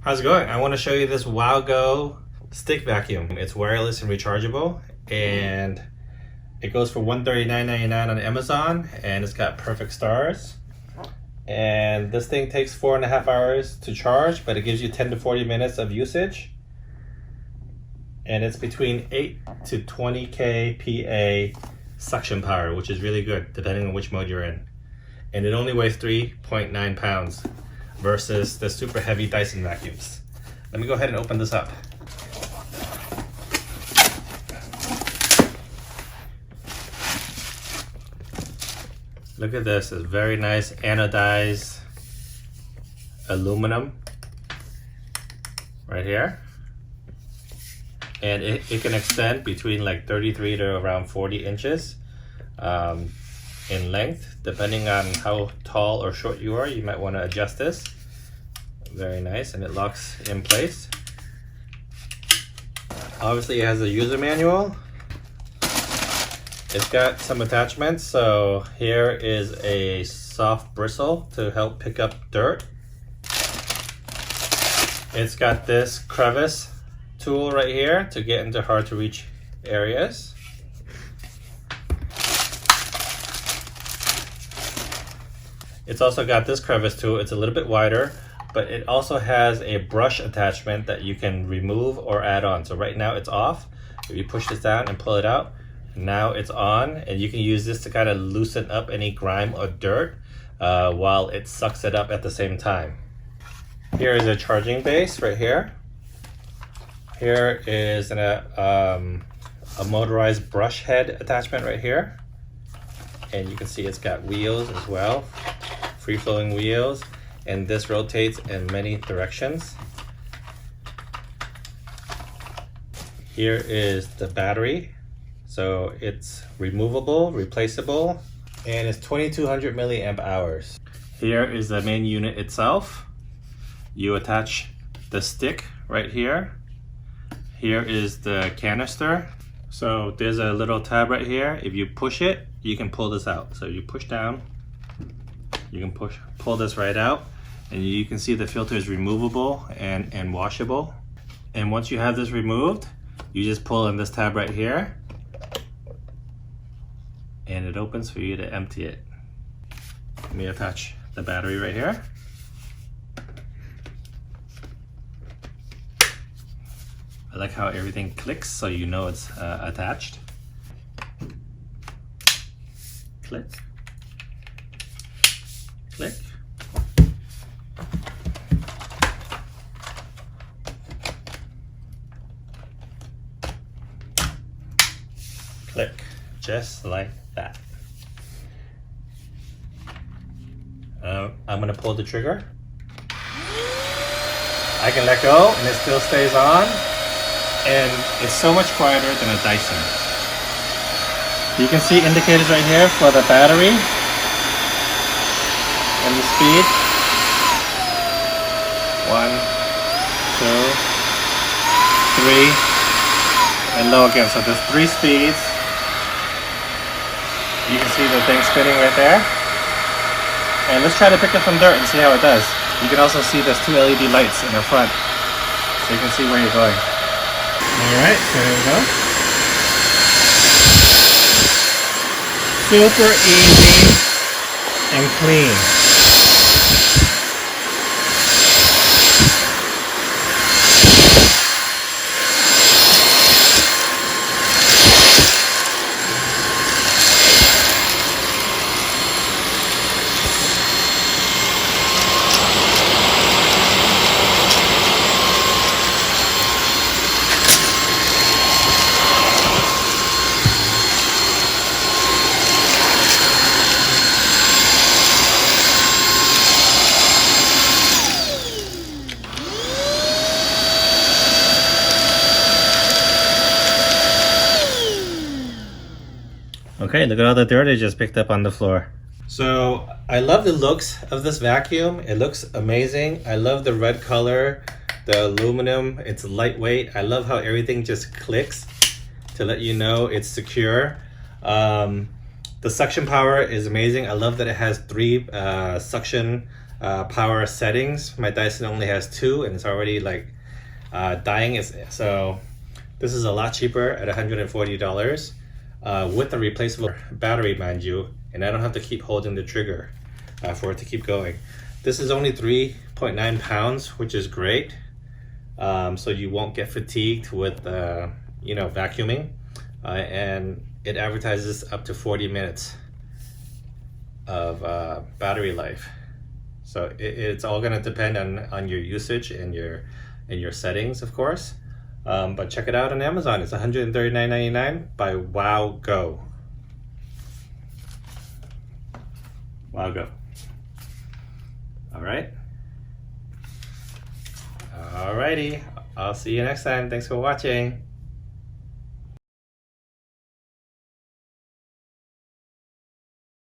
How's it going? I want to show you this WowGo stick vacuum. It's wireless and rechargeable, and it goes for $139.99 on Amazon, and it's got perfect stars. And this thing takes 4.5 hours to charge, but it gives you 10 to 40 minutes of usage. And it's between 8 to 20 kPa suction power, which is really good depending on which mode you're in. And it only weighs 3.9 pounds versus the super heavy Dyson vacuums. Let me go ahead and open this up. Look at this, it's very nice anodized aluminum right here. And it can extend between like 33 to around 40 inches in length. Depending on how tall or short you are, you might want to adjust this. Very nice, and it locks in place. Obviously it has a user manual. It's got some attachments. So here is a soft bristle to help pick up dirt. It's got this crevice tool right here to get into hard to reach areas. It's also got this crevice tool. It's a little bit wider, but it also has a brush attachment that you can remove or add on. So right now it's off. If you push this down and pull it out, now it's on, and you can use this to kind of loosen up any grime or dirt while it sucks it up at the same time. Here is a charging base right here. Here is a motorized brush head attachment right here. And you can see it's got wheels as well, free-flowing wheels, and this rotates in many directions. Here is the battery. So it's removable, replaceable, and it's 2200 milliamp hours. Here is the main unit itself. You attach the stick right here. Here is the canister. So there's a little tab right here. If you push it, you can pull this out. So you push down, you can pull this right out, and you can see the filter is removable and washable. And once you have this removed, you just pull in this tab right here, and it opens for you to empty it. Let me attach the battery right here. I like how everything clicks so you know it's attached. Click. Click. Click. Just like that. I'm gonna pull the trigger. I can let go and it still stays on, and it's so much quieter than a Dyson. You can see indicators right here for the battery and the speed. 1, 2, 3, and low again. So there's 3 speeds. You can see the thing spinning right there. And let's try to pick up some dirt and see how it does. You can also see there's 2 LED lights in the front, so you can see where you're going. Alright, so here we go. Super easy and clean. Okay, look at all the dirt I just picked up on the floor. So I love the looks of this vacuum. It looks amazing. I love the red color, the aluminum. It's lightweight. I love how everything just clicks to let you know it's secure. The suction power is amazing. I love that it has 3 suction power settings. My Dyson only has 2 and it's already like dying. So this is a lot cheaper at $140 with a replaceable battery, mind you, and I don't have to keep holding the trigger for it to keep going. This is only 3.9 pounds, which is great. So you won't get fatigued with vacuuming, and it advertises up to 40 minutes of battery life. So it's all going to depend on your usage and your settings, of course. But check it out on Amazon. It's $139.99 by Wow Go. Wow Go. All right. Alrighty. I'll see you next time. Thanks for watching.